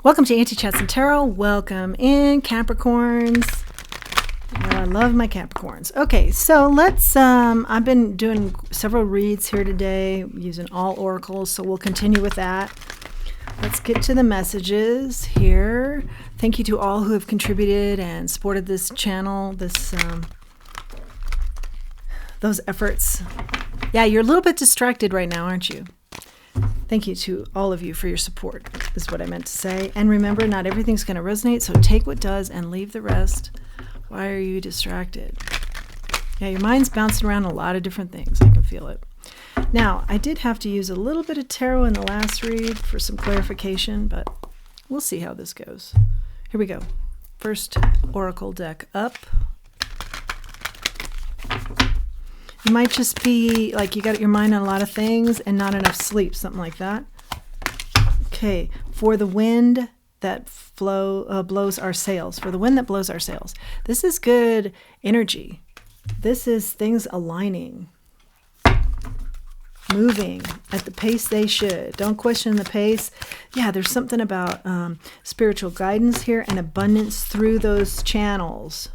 Welcome to Auntie Chats and Tarot. Welcome in, Capricorns. You know, I love my Capricorns. Okay, so let's, I've been doing several reads here today using all oracles, so we'll continue with that. Let's get to the messages here. Thank you to all who have contributed and supported this channel, those efforts. Yeah, you're a little bit distracted right now, aren't you? Thank you to all of you for your support, is what I meant to say. And remember, not everything's going to resonate, so take what does and leave the rest. Why are you distracted? Yeah, your mind's bouncing around a lot of different things. I can feel it. Now, I did have to use a little bit of tarot in the last read for some clarification, but we'll see how this goes. Here we go. First oracle deck up. You might just be like you got your mind on a lot of things and not enough sleep, something like that. Okay, for the wind that blows our sails. For the wind that blows our sails. This is good energy. This is things aligning, moving at the pace they should. Don't question the pace. Yeah, there's something about spiritual guidance here and abundance through those channels.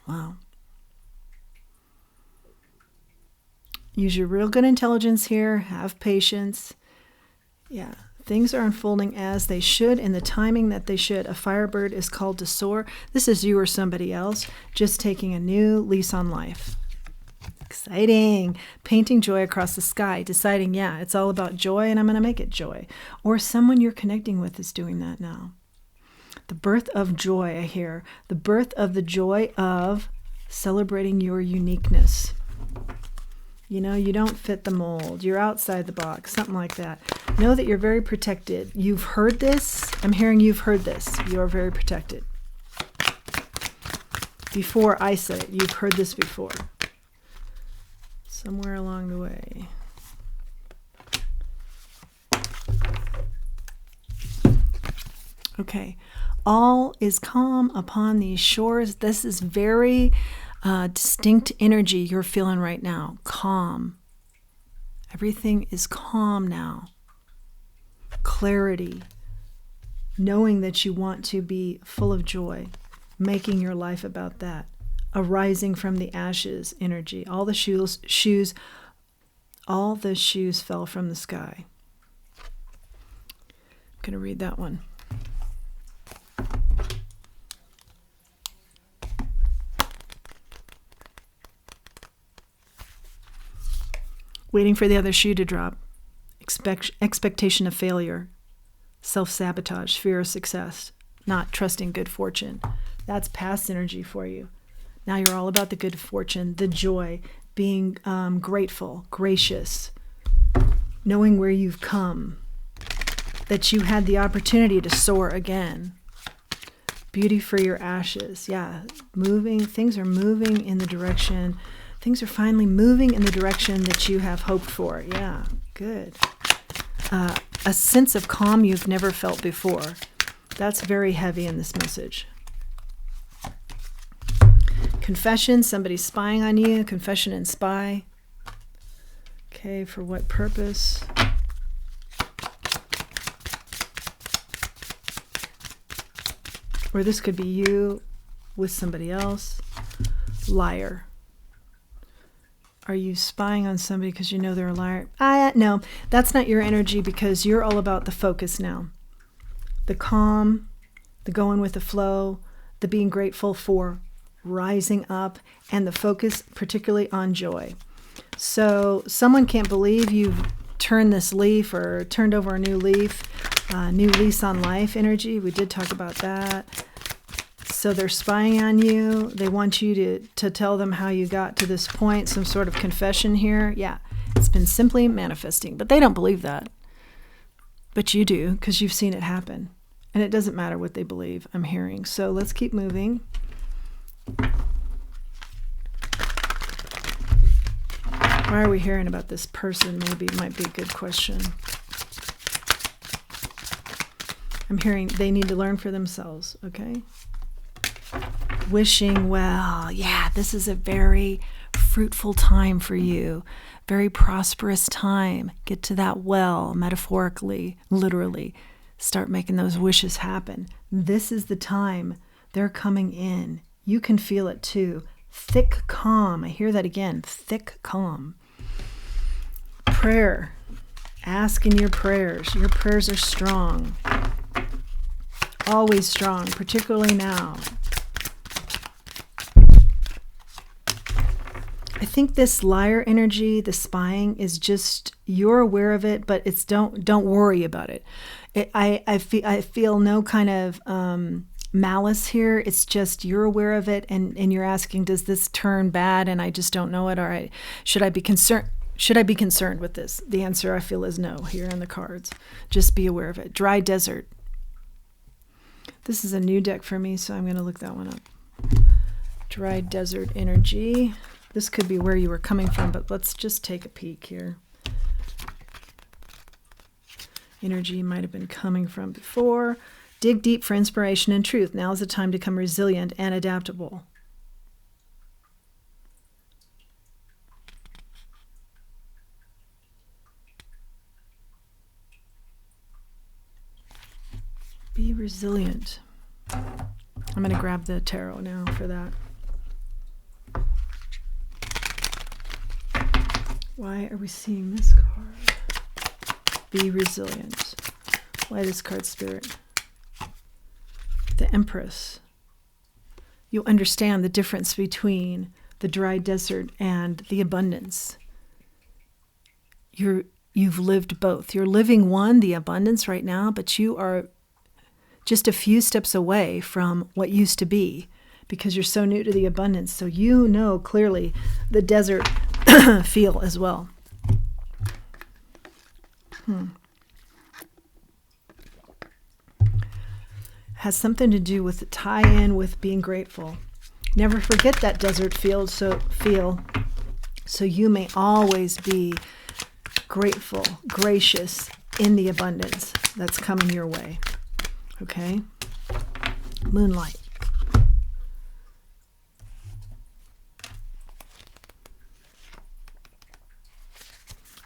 Wow. Use your real good intelligence here. Have patience. Yeah, things are unfolding as they should in the timing that they should. A firebird is called to soar. This is you or somebody else just taking a new lease on life. Exciting. Painting joy across the sky. Deciding, yeah, it's all about joy and I'm going to make it joy. Or someone you're connecting with is doing that now. The birth of joy, I hear. The birth of the joy of celebrating your uniqueness. You know, you don't fit the mold. You're outside the box, something like that. Know that you're very protected. You've heard this. I'm hearing you've heard this. You are very protected. Before I said it, you've heard this before. Somewhere along the way. Okay. All is calm upon these shores. This is very distinct energy you're feeling right now. Calm. Everything is calm now. Clarity. Knowing that you want to be full of joy. Making your life about that. Arising from the ashes energy. All the shoes fell from the sky. I'm going to read that one. Waiting for the other shoe to drop. Expectation of failure. Self-sabotage. Fear of success. Not trusting good fortune. That's past energy for you. Now you're all about the good fortune, the joy, being grateful, gracious, knowing where you've come, that you had the opportunity to soar again. Beauty for your ashes. Yeah, moving. Things are moving in the direction. Things are finally moving in the direction that you have hoped for. Yeah, good. A sense of calm you've never felt before. That's very heavy in this message. Confession, somebody's spying on you. Confession and spy. Okay, for what purpose? Or this could be you with somebody else. Liar. Are you spying on somebody because you know they're a liar? No, that's not your energy because you're all about the focus now. The calm, the going with the flow, the being grateful for rising up, and the focus particularly on joy. So someone can't believe you've turned this leaf or turned over a new leaf, new lease on life energy. We did talk about that. So they're spying on you. They want you to tell them how you got to this point, some sort of confession here. Yeah, it's been simply manifesting, but they don't believe that. But you do, because you've seen it happen. And it doesn't matter what they believe, I'm hearing. So let's keep moving. Why are we hearing about this person? Maybe it might be a good question. I'm hearing they need to learn for themselves, okay? Wishing well. Yeah, this is a very fruitful time for you. Very prosperous time. Get to that well, metaphorically, literally. Start making those wishes happen. This is the time they're coming in. You can feel it too. Thick calm. I hear that again. Thick calm. Prayer. Ask in your prayers. Your prayers are strong. Always strong, particularly now. I think this liar energy, the spying, is just, you're aware of it, but it's don't worry about it. I feel no kind of malice here. It's just you're aware of it, and you're asking, does this turn bad? And I just don't know it. All right, should I be concerned? Should I be concerned with this? The answer I feel is no here on the cards. Just be aware of it. Dry desert. This is a new deck for me, so I'm going to look that one up. Dry desert energy. This could be where you were coming from, but let's just take a peek here. Energy might have been coming from before. Dig deep for inspiration and truth. Now is the time to become resilient and adaptable. Be resilient. I'm going to grab the tarot now for that. Why are we seeing this card? Be resilient. Why this card, Spirit? The Empress. You understand the difference between the dry desert and the abundance. You've lived both. You're living one, the abundance right now, but you are just a few steps away from what used to be because you're so new to the abundance. So you know clearly the desert feel as well. Has something to do with the tie-in with being grateful. Never forget that desert feel, so you may always be grateful, gracious in the abundance that's coming your way. Okay? Moonlight.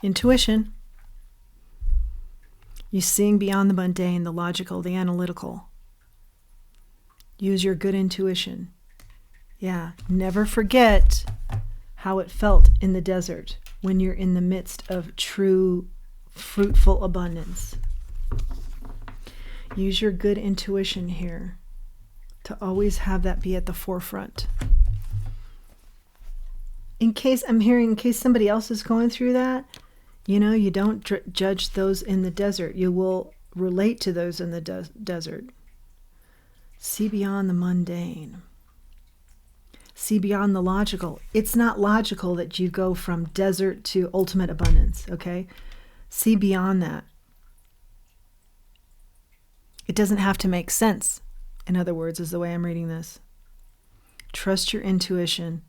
Intuition. You seeing beyond the mundane, the logical, the analytical. Use your good intuition. Yeah, never forget how it felt in the desert when you're in the midst of true, fruitful abundance. Use your good intuition here to always have that be at the forefront. In case somebody else is going through that, you don't judge those in the desert. You will relate to those in the desert. See beyond the mundane. See beyond the logical. It's not logical that you go from desert to ultimate abundance, okay? See beyond that. It doesn't have to make sense, in other words, is the way I'm reading this. Trust your intuition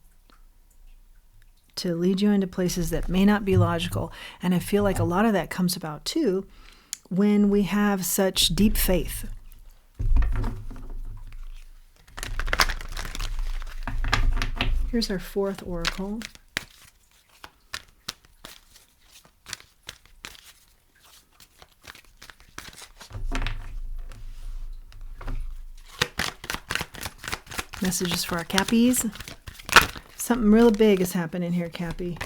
to lead you into places that may not be logical. And I feel like a lot of that comes about, too, when we have such deep faith. Here's our fourth oracle. Messages for our Cappies. Something real big is happening here, Cappy.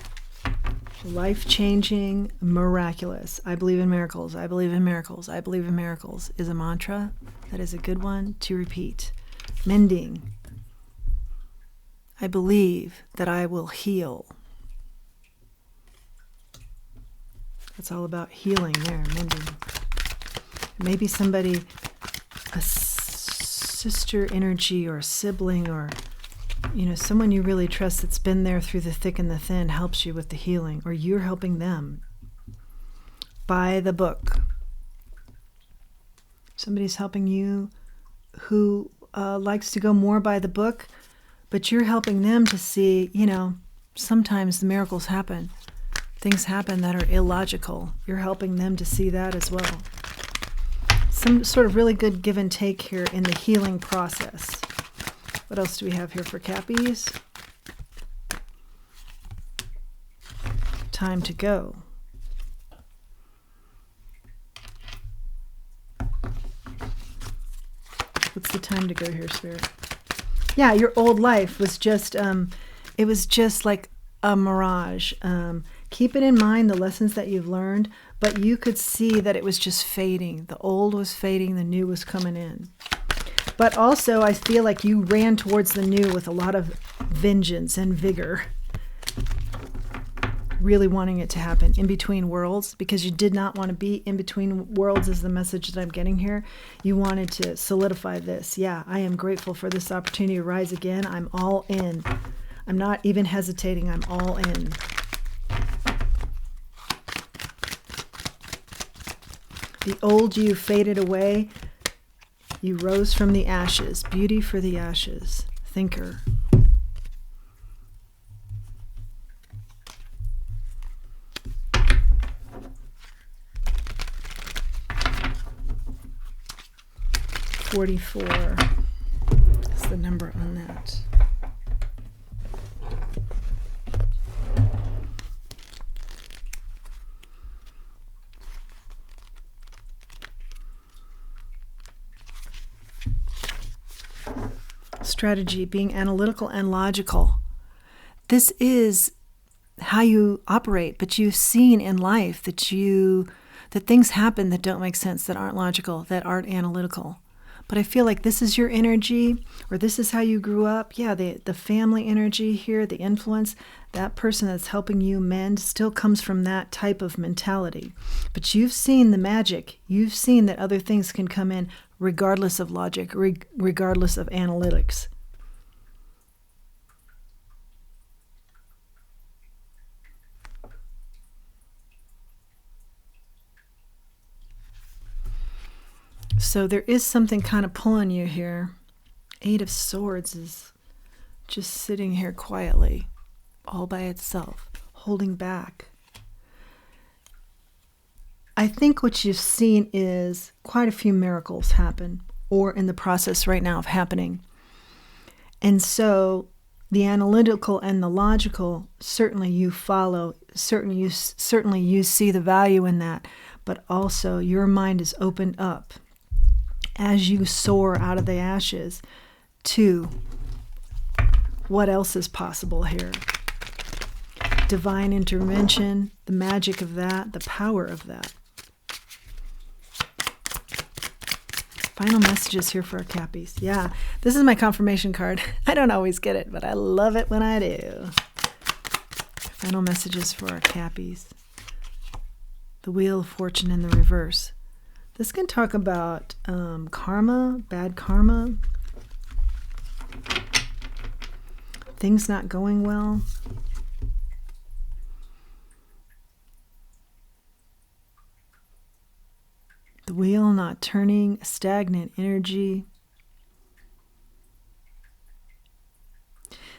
Life-changing, miraculous. I believe in miracles. I believe in miracles. I believe in miracles is a mantra. That is a good one to repeat. Mending. I believe that I will heal. That's all about healing there, mending. Maybe somebody, a sister energy or a sibling or, someone you really trust that's been there through the thick and the thin helps you with the healing, or you're helping them. Buy the book. Somebody's helping you who likes to go more by the book, but you're helping them to see, sometimes the miracles happen. Things happen that are illogical. You're helping them to see that as well. Some sort of really good give and take here in the healing process. What else do we have here for Cappies? Time to go. What's the time to go here, Spirit? Yeah, your old life was just, it was just like a mirage. Keep it in mind, the lessons that you've learned, but you could see that it was just fading. The old was fading, the new was coming in. But also, I feel like you ran towards the new with a lot of vengeance and vigor. Really wanting it to happen in between worlds, because you did not want to be in between worlds is the message that I'm getting here. You wanted to solidify this. Yeah, I am grateful for this opportunity to rise again. I'm all in. I'm not even hesitating. I'm all in. The old you faded away. You rose from the ashes. Beauty for the ashes. Thinker. $44 is the number on that. Strategy, being analytical and logical. This is how you operate, but you've seen in life that things happen that don't make sense, that aren't logical, that aren't analytical. But I feel like this is your energy, or this is how you grew up. Yeah, the family energy here, the influence, that person that's helping you mend still comes from that type of mentality. But you've seen the magic. You've seen that other things can come in regardless of logic, regardless of analytics. So there is something kind of pulling you here. 8 of Swords is just sitting here quietly, all by itself, holding back. I think what you've seen is quite a few miracles happen, or in the process right now of happening. And so the analytical and the logical, certainly you follow, certainly you see the value in that, but also your mind is opened up as you soar out of the ashes to what else is possible here. Divine intervention, the magic of that, the power of that. Final messages here for our Cappies. Yeah, this is my confirmation card. I don't always get it, but I love it when I do. Final messages for our Cappies. The Wheel of Fortune in the reverse. This can talk about karma, bad karma, things not going well. The wheel not turning, stagnant energy.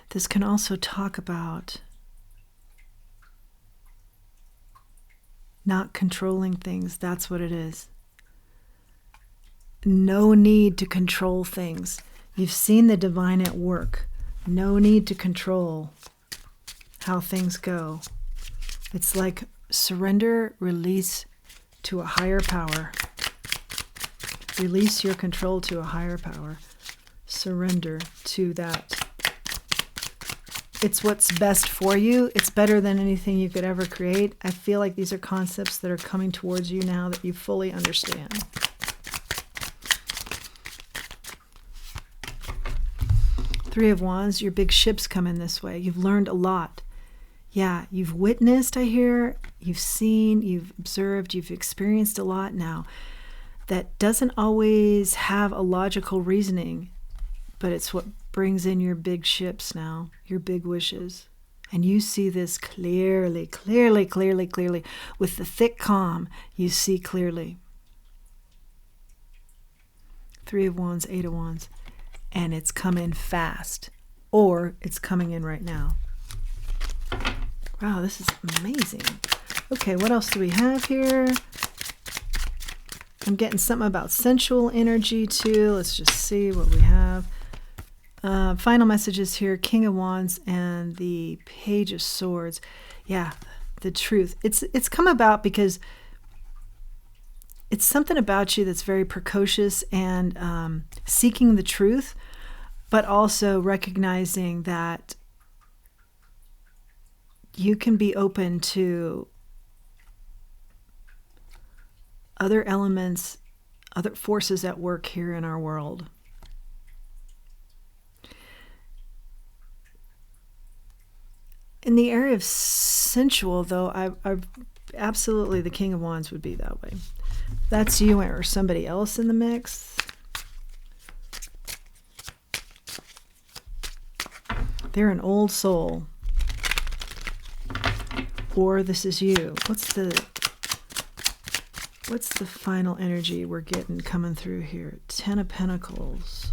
This can also talk about not controlling things. That's what it is. No need to control things. You've seen the divine at work. No need to control how things go. It's like surrender, release to a higher power. Release your control to a higher power. Surrender to that. It's what's best for you. It's better than anything you could ever create. I feel like these are concepts that are coming towards you now that you fully understand. Three of Wands, your big ship's coming this way. You've learned a lot. Yeah, you've witnessed, I hear. You've seen, you've observed, you've experienced a lot now. That doesn't always have a logical reasoning, but it's what brings in your big ships now, your big wishes. And you see this clearly. With the thick calm, you see clearly. 3 of Wands, 8 of Wands. And it's coming fast, or it's coming in right now. Wow, this is amazing. Okay, what else do we have here? I'm getting something about sensual energy too. Let's just see what we have. Final messages here, King of Wands and the Page of Swords. Yeah, the truth. It's come about because it's something about you that's very precocious and seeking the truth, but also recognizing that you can be open to other elements, other forces at work here in our world. In the area of sensual, though, I've absolutely the King of Wands would be that way. That's you or somebody else in the mix. They're an old soul. Or this is you. What's the final energy we're getting coming through here? 10 of Pentacles.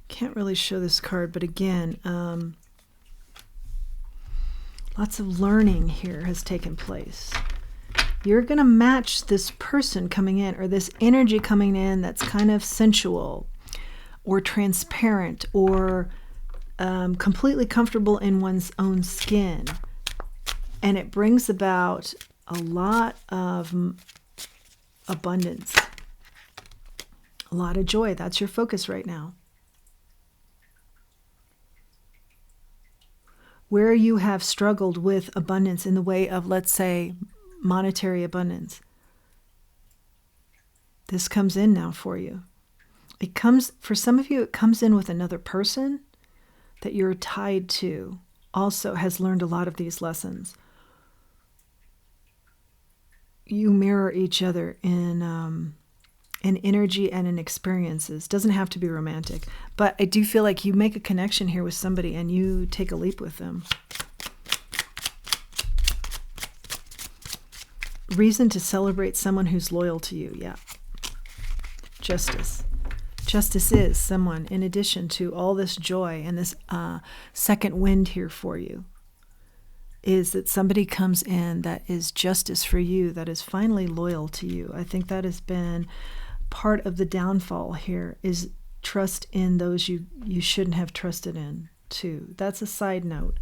Can't really show this card, but again, lots of learning here has taken place. You're going to match this person coming in, or this energy coming in that's kind of sensual or transparent or completely comfortable in one's own skin. And it brings about a lot of abundance, a lot of joy. That's your focus right now. Where you have struggled with abundance in the way of, let's say, monetary abundance, this comes in now for you. It comes, for some of you, it comes in with another person that you're tied to, also has learned a lot of these lessons. You mirror each other in energy and in experiences. Doesn't have to be romantic, but I do feel like you make a connection here with somebody and you take a leap with them. Reason to celebrate someone who's loyal to you. Yeah. Justice. Justice is someone, in addition to all this joy and this second wind here for you, is that somebody comes in that is justice for you, that is finally loyal to you. I think that has been part of the downfall here, is trust in those you shouldn't have trusted in too. That's a side note.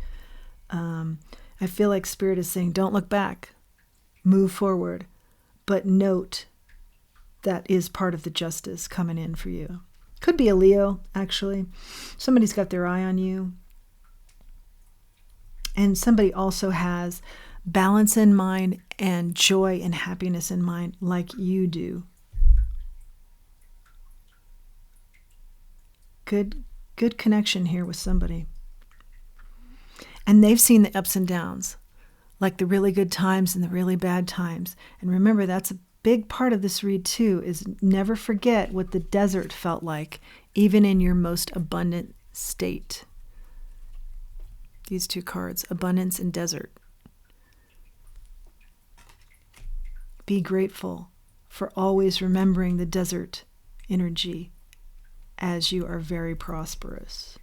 I feel like Spirit is saying, don't look back, move forward, but note that is part of the justice coming in for you. Could be a Leo, actually. Somebody's got their eye on you. And somebody also has balance in mind and joy and happiness in mind like you do. Good connection here with somebody. And they've seen the ups and downs, like the really good times and the really bad times. And remember, that's a big part of this read too, is never forget what the desert felt like, even in your most abundant state. These two cards, abundance and desert. Be grateful for always remembering the desert energy as you are very prosperous.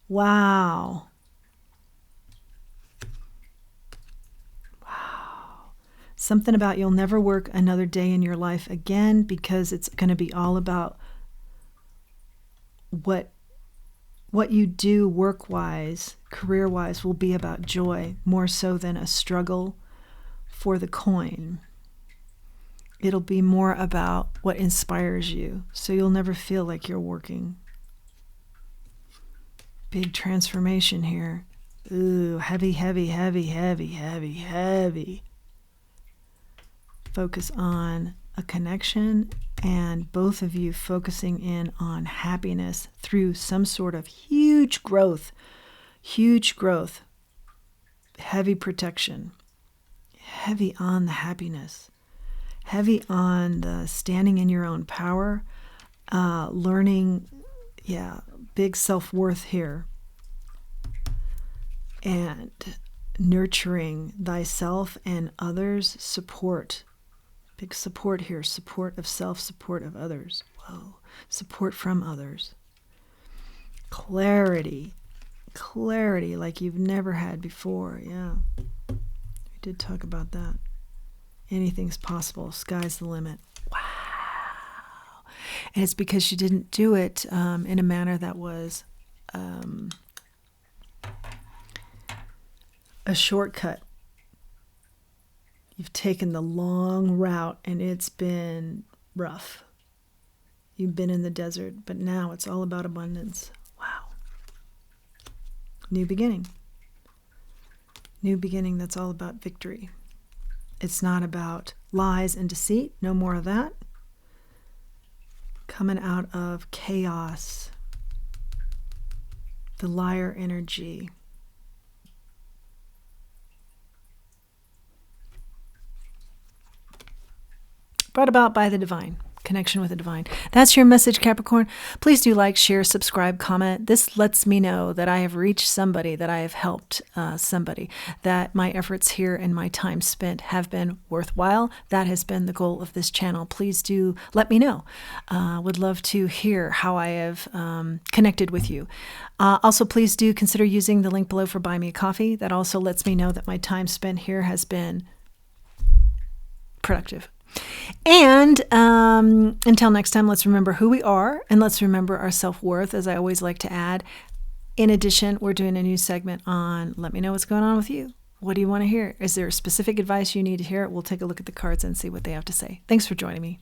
Wow. Wow. Something about you'll never work another day in your life again, because it's going to be all about what you do work-wise, career-wise, will be about joy more so than a struggle for the coin. It'll be more about what inspires you, so you'll never feel like you're working. Big transformation here. Ooh, heavy, heavy, heavy, heavy, heavy, heavy. Focus on a connection, and both of you focusing in on happiness through some sort of huge growth, heavy protection, heavy on the happiness, heavy on the standing in your own power, learning, big self-worth here, and nurturing thyself and others, support. Big support here, support of self, support of others. Whoa, support from others. Clarity like you've never had before. Yeah, we did talk about that. Anything's possible. Sky's the limit. Wow. And it's because you didn't do it in a manner that was a shortcut. You've taken the long route and it's been rough. You've been in the desert, but now it's all about abundance. Wow. New beginning. New beginning that's all about victory. It's not about lies and deceit. No more of that. Coming out of chaos. The liar energy. Brought about by the divine. Connection with the divine. That's your message, Capricorn. Please do like, share, subscribe, comment. This lets me know that I have reached somebody, that I have helped somebody, that my efforts here and my time spent have been worthwhile. That has been the goal of this channel. Please do let me know. Would love to hear how I have connected with you. Also, please do consider using the link below for Buy Me a Coffee. That also lets me know that my time spent here has been productive. And until next time, let's remember who we are and let's remember our self-worth, as I always like to add. In addition, we're doing a new segment on let me know what's going on with you. What do you want to hear? Is there specific advice you need to hear? We'll take a look at the cards and see what they have to say. Thanks for joining me.